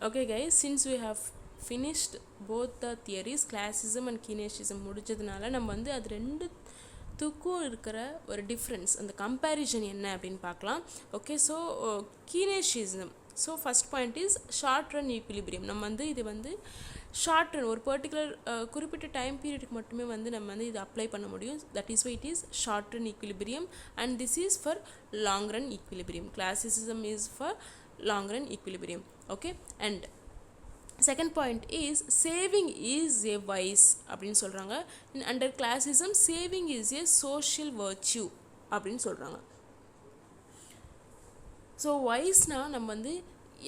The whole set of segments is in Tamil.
Okay guys, since we have finished both the theories, classism and kinesis முடிச்சதுனால நம்ம வந்து அது ரெண்டுத்துக்கும் இருக்கிற ஒரு டிஃப்ரென்ஸ், அந்த கம்பேரிஷன் என்ன அப்படின்னு பார்க்கலாம். Okay, so Keynesism. So first point is short run equilibrium. நம்ம வந்து இது வந்து ஷார்ட் ரன், ஒரு பர்டிகுலர் குறிப்பிட்ட டைம் பீரியடுக்கு மட்டுமே வந்து நம்ம வந்து இது அப்ளை பண்ண முடியும். That is why it is short run equilibrium and this is for long run equilibrium. Classicism is for long run equilibrium. Okay, and second point is saving is a vice அப்படினு சொல்றாங்க. Under classism saving is a social virtue அப்படினு சொல்றாங்க. So vice னா நம்ம வந்து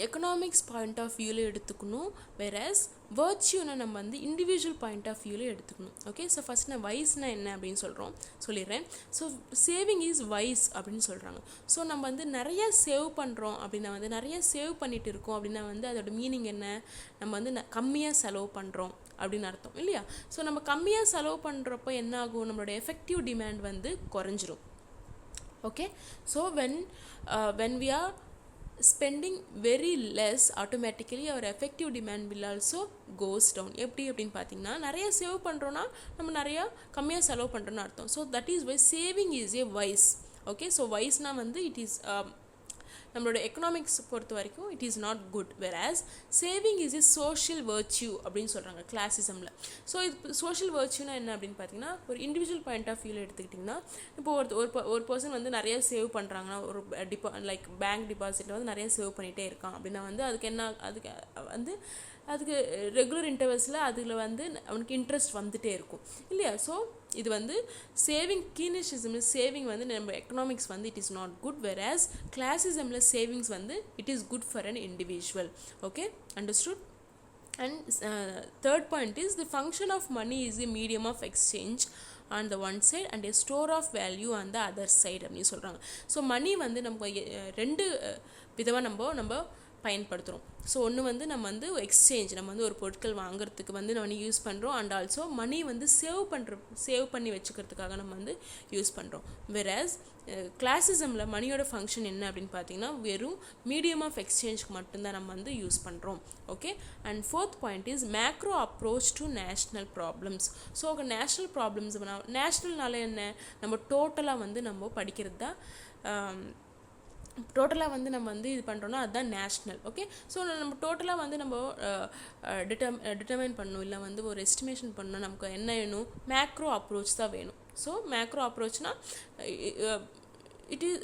எக்கனாமிக்ஸ் பாயிண்ட் ஆஃப் வியூவில் எடுத்துக்கணும், வேறஸ் வர்ச்சியூனை நம்ம வந்து இண்டிவிஜுவல் பாயிண்ட் ஆஃப் வியூவில் எடுத்துக்கணும். ஓகே, ஸோ ஃபஸ்ட் நான் வைஸ்னால் என்ன அப்படின்னு சொல்லிடுறேன். ஸோ சேவிங் இஸ் வைஸ் அப்படின்னு சொல்கிறாங்க. ஸோ நம்ம வந்து நிறைய சேவ் பண்ணுறோம் அப்படின்னா வந்து நிறைய சேவ் பண்ணிட்டு இருக்கோம் அப்படின்னா வந்து அதோட மீனிங் என்ன, நம்ம வந்து கம்மியாக செலவு பண்ணுறோம் அப்படின்னு அர்த்தம் இல்லையா. ஸோ நம்ம கம்மியாக செலவு பண்ணுறப்போ என்ன ஆகும், நம்மளோட எஃபெக்டிவ் டிமாண்ட் வந்து குறைஞ்சிரும். Okay, so when we are spending very less, automatically our effective demand will also goes down. எப்படி அப்படின்னு பார்த்தீங்கன்னா நிறைய சேவ் பண்ணுறோன்னா நம்ம நிறையா கம்மியாக செலவு பண்ணுறோன்னு அர்த்தம். So that is why saving is a vice. Okay, so வைஸ்னால் வந்து இட் இஸ் நம்மளோட எக்கனாமிக்ஸ் பொறுத்த வரைக்கும் it is not good, whereas saving is a social virtue அப்படின்னு சொல்கிறாங்க கிளாசிசமில். ஸோ இது சோஷியல் வர்ச்சியூனா என்ன அப்படின்னு பார்த்தீங்கன்னா, ஒரு இண்டிவிஜுவல் பாயிண்ட் ஆஃப் வியூவில் எடுத்துக்கிட்டிங்கன்னா, இப்போ ஒரு பர்சன் வந்து நிறைய சேவ் பண்ணுறாங்கன்னா, ஒரு லைக் பேங்க் டிபாசிட்டில் வந்து நிறைய சேவ் பண்ணிகிட்டே இருக்கான் அப்படின்னா வந்து அதுக்கு ரெகுலர் இன்டர்வல்ஸில் அதில் வந்து அவனுக்கு இன்ட்ரெஸ்ட் வந்துகிட்டே இருக்கும் இல்லையா. ஸோ இது வந்து சேவிங், கீனிசிசமில் சேவிங் வந்து நம்ம எக்கனாமிக்ஸ் வந்து it is not good, whereas கிளாசிசமில் சேவிங்ஸ் வந்து it is good for an individual. Okay, understood. And third point is the function of money is a medium of exchange on the one side and a store of value on the other side அப்படின்னு சொல்கிறாங்க. ஸோ மணி வந்து நம்ம ரெண்டு விதமாக நம்ம பயன்படுத்துகிறோம். ஸோ ஒன்று வந்து நம்ம வந்து எக்ஸ்சேஞ்ச், நம்ம வந்து ஒரு பொருட்கள் வாங்குறதுக்கு வந்து மணி யூஸ் பண்ணுறோம், அண்ட் ஆல்சோ மணி வந்து சேவ் பண்ணி வச்சுக்கிறதுக்காக நம்ம வந்து யூஸ் பண்ணுறோம். வேர்ஆஸ் கிளாசிசமில் மணியோட ஃபங்க்ஷன் என்ன அப்படின்னு பார்த்தீங்கன்னா வெறும் மீடியம் ஆஃப் எக்ஸ்சேஞ்சுக்கு மட்டும்தான் நம்ம வந்து யூஸ் பண்ணுறோம். Okay, and fourth point is macro approach to national problems. So national problems, நேஷ்னல்னால என்ன, நம்ம டோட்டலாக வந்து நம்ம படிக்கிறது தான், டோட்டலாக வந்து நம்ம வந்து இது பண்ணுறோன்னா அதுதான் நேஷ்னல். ஓகே, ஸோ நம்ம டோட்டலாக வந்து நம்ம டிட்டர்மைன் பண்ணணும், இல்லை வந்து ஒரு எஸ்டிமேஷன் பண்ணணும், நமக்கு என்ன வேணும், மேக்ரோ அப்ரோச் தான் வேணும். ஸோ மேக்ரோ அப்ரோச்னால்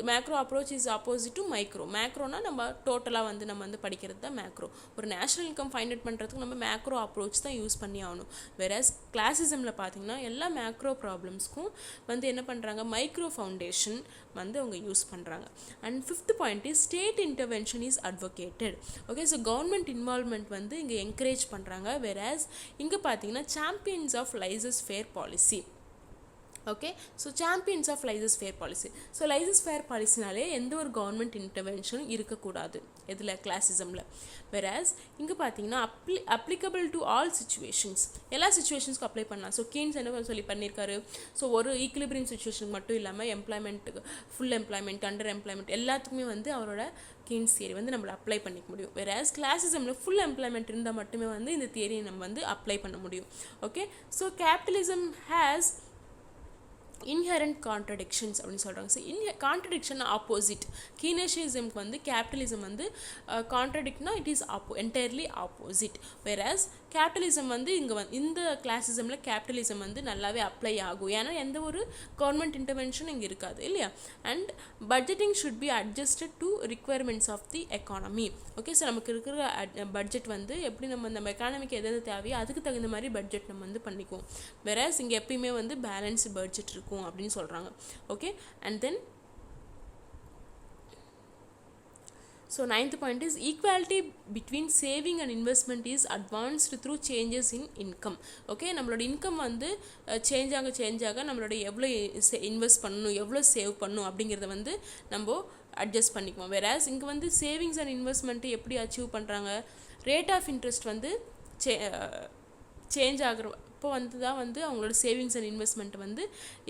macro approach is opposite to micro. மேக்ரோனா நம்ம டோட்டலாக வந்து நம்ம வந்து படிக்கிறது தான் மேக்ரோ. ஒரு நேஷ்னல் இன்கம் ஃபைண்ட் அவுட் பண்ணுறதுக்கு நம்ம மேக்ரோ அப்ரோச் தான் யூஸ் பண்ணி ஆகணும். வேறஸ் கிளாசிசமில் பார்த்தீங்கன்னா எல்லா மேக்ரோ ப்ராப்ளம்ஸ்க்கும் வந்து என்ன பண்ணுறாங்க, மைக்ரோ ஃபவுண்டேஷன் வந்து அவங்க யூஸ் பண்ணுறாங்க. And fifth point is state intervention is advocated. Okay, so government involvement வந்து இங்கே என்கரேஜ் பண்ணுறாங்க, வேறஸ் இங்கே பார்த்தீங்கன்னா champions of laissez faire policy. Okay, so champions of laissez faire policy. So laissez faire பாலிசினாலே எந்த ஒரு கவர்மெண்ட் இன்டர்வென்ஷனும் இருக்கக்கூடாது இதில் கிளாசிசமில். வேர்ஆஸ் இங்கே பார்த்தீங்கன்னா அப்ளிகபிள் டு ஆல் சிச்சுவேஷன்ஸ், எல்லா சிச்சுவேஷன்ஸ்க்கும் அப்ளை பண்ணலாம். ஸோ கீன்ஸ் என்ன பண்ணியிருக்காரு, ஸோ ஒரு ஈக்குலிபிரியம் சிச்சுவேஷன் மட்டும் இல்லாமல் எம்ப்ளாய்மெண்ட்டுக்கு, ஃபுல் எம்ப்ளாய்மெண்ட், அண்டர் எம்ப்ளாய்மெண்ட் எல்லாத்துக்குமே வந்து அவரோட கீன்ஸ் தியரி வந்து நம்மளை அப்ளை பண்ணிக்க முடியும். வேர்ஆஸ் கிளாசிசமில் ஃபுல் எம்ப்ளாய்மெண்ட் இருந்தால் மட்டுமே வந்து இந்த தியரியை நம்ம வந்து அப்ளை பண்ண முடியும். Okay, so capitalism has inherent contradictions அப்படின்னு சொல்கிறாங்க. So contradiction opposite. கீனேசிசம்க்கு வந்து கேபிட்டலிசம் வந்து கான்ட்ரடிக்ட்னா it is entirely opposite. Whereas capitalism வந்து இந்த கிளாசிசமில் கேபிட்டலிசம் வந்து நல்லாவே அப்ளை ஆகும், ஏன்னா எந்த ஒரு கவர்மெண்ட் இன்டர்வென்ஷனும் இங்கே இருக்காது இல்லையா. And budgeting should be adjusted to requirements of the economy. Okay, so நமக்கு இருக்கிற பட்ஜெட் வந்து எப்படி நம்ம எக்கானமிக்கு எதாவது தேவையோ அதுக்கு தகுந்த மாதிரி பட்ஜெட் நம்ம வந்து பண்ணிக்குவோம். வேர்ஆஸ் இங்கே எப்பயுமே வந்து பேலன்ஸ்டு பட்ஜெட் இருக்கும் அப்படின்னு சொல்கிறாங்க. Okay, and then so ninth point is equality between saving and investment is advanced through changes in income. Okay, நம்மளோட இன்கம் வந்து சேஞ்ச் ஆக நம்மளோட எவ்வளோ இன்வெஸ்ட் பண்ணணும், எவ்வளோ சேவ் பண்ணணும் அப்படிங்கிறத வந்து நம்ம அட்ஜஸ்ட் பண்ணிக்குவோம். வேர்ஆஸ் இங்கே வந்து சேவிங்ஸ் அண்ட் இன்வெஸ்ட்மெண்ட்டு எப்படி அச்சீவ் பண்ணுறாங்க, ரேட் ஆஃப் இன்ட்ரெஸ்ட் வந்து சேஞ்ச் ஆகிற இப்போ வந்து தான் வந்து அவங்களோட சேவிங்ஸ் அண்ட் இன்வெஸ்ட்மெண்ட்டை வந்து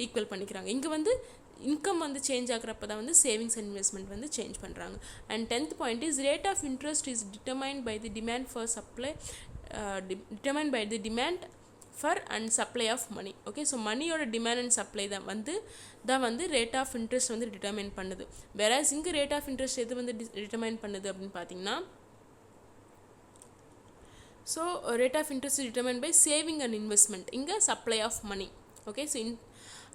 ஈக்குவல் பண்ணிக்கிறாங்க. இங்கே வந்து இன்கம் வந்து சேஞ்ச் ஆகிறப்ப தான் வந்து சேவிங்ஸ் அண்ட் இன்வெஸ்ட்மெண்ட் வந்து சேஞ்ச் பண்ணுறாங்க. And 10th point is rate of interest is determined by the demand for supply determined by the demand for and supply of money. Okay, so மணியோட டிமாண்ட் அண்ட் சப்ளை தான் வந்து ரேட் ஆஃப் இன்ட்ரெஸ்ட் வந்து டிட்டர்மைன் பண்ணுது. வேறஸ் இங்கே ரேட் ஆஃப் இன்ட்ரெஸ்ட் எது வந்து டிட்டர்மைன் பண்ணுது அப்படின்னு பார்த்தீங்கன்னா, so rate of interest determine by saving and investment, இங்கே supply of money. Okay, so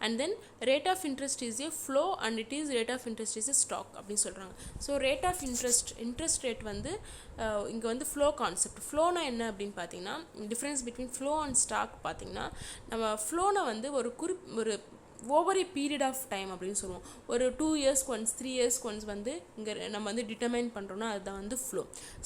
and then rate of interest is a flow and it is rate of interest is a stock அப்படின்னு சொல்கிறாங்க. So rate of interest rate வந்து இங்கே வந்து flow கான்செப்ட். ஃப்ளோனா என்ன அப்படின்னு பார்த்தீங்கன்னா, difference between flow and stock பார்த்தீங்கன்னா, நம்ம ஃப்ளோனை வந்து ஒரு over a period of time அப்படின்னு சொல்லுவோம். ஒரு 2 இயர்ஸ்க்கு ஒன்ஸ் 3 இயர்ஸ்க்கு ஒன்ஸ் வந்து இங்கே நம்ம வந்து டிட்டர்மைன் பண்ணுறோன்னா அதுதான் வந்து ஃப்ளோ.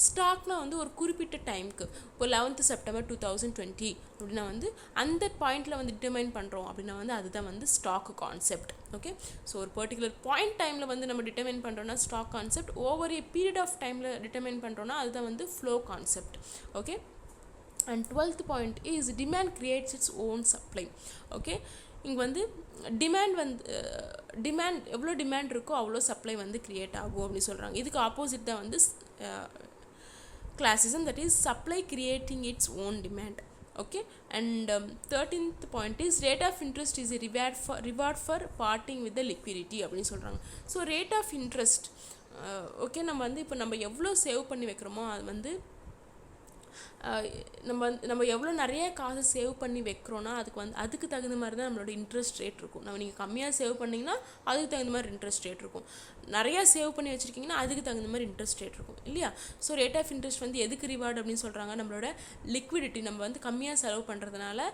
ஸ்டாக்னா வந்து ஒரு குறிப்பிட்ட டைமுக்கு, இப்போ 11th September 2020 அப்படின்னா வந்து அந்த பாயிண்டில் வந்து டிட்டர்மைன் பண்ணுறோம் அப்படின்னா வந்து அதுதான் வந்து ஸ்டாக் கான்செப்ட். ஓகே, ஸோ ஒரு பர்டிகுலர் பாயிண்ட் டைமில் வந்து நம்ம டிட்டர்மைன் பண்ணுறோன்னா stock concept, over a period of டைமில் டிட்டர்மைன் பண்ணுறோன்னா அதுதான் வந்து flow concept. Okay, and 12th point is demand creates its own supply. Okay, இங்கே வந்து டிமாண்ட் எவ்வளோ டிமாண்ட் இருக்கோ அவ்வளோ சப்ளை வந்து க்ரியேட் ஆகும் அப்படின்னு சொல்கிறாங்க. இதுக்கு ஆப்போசிட் தான் வந்து classicism, that is supply creating its own demand. Okay, and 13th point is rate of interest is reward for parting with the liquidity அப்படின்னு சொல்கிறாங்க. So rate of interest, okay, நம்ம வந்து இப்போ நம்ம எவ்வளோ சேவ் பண்ணி வைக்கிறோமோ அது வந்து நம்ம எவ்வளோ நிறைய காசு சேவ் பண்ணி வைக்கிறோன்னா அதுக்கு தகுந்த மாதிரி தான் நம்மளோட இன்ட்ரெஸ்ட் ரேட் இருக்கும். நீங்கள் கம்மியாக சேவ் பண்ணிங்கன்னா அதுக்கு தகுந்த மாதிரி இன்ட்ரெஸ்ட் ரேட் இருக்கும். நிறையா சேவ் பண்ணி வச்சுருக்கீங்கன்னா அதுக்கு தகுந்த மாதிரி இன்ட்ரெஸ்ட் ரேட் இருக்கும் இல்லையா. ஸோ ரேட் ஆஃப் இன்ட்ரெஸ்ட் வந்து எதுக்கு ரிவார்டு அப்படின்னு சொல்கிறாங்க, நம்மளோட லிக்விடிட்டி, நம்ம வந்து கம்மியாக செலவு பண்ணுறதுனால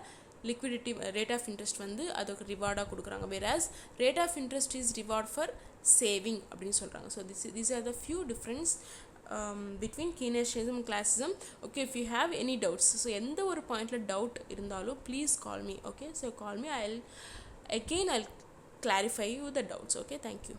லிக்விடிட்டி ரேட் ஆஃப் இன்ட்ரெஸ்ட் வந்து அதுக்கு ரிவார்டாக கொடுக்குறாங்க. Whereas rate of interest is reward for saving அப்படின்னு சொல்கிறாங்க. So these are the few difference between Keynesianism and classism. Okay, if you have any doubts, so எந்த ஒரு பாயிண்ட்ல டவுட் இருந்தாலும் please call me. Okay, so call me, I'll clarify you the doubts. Okay, thank you.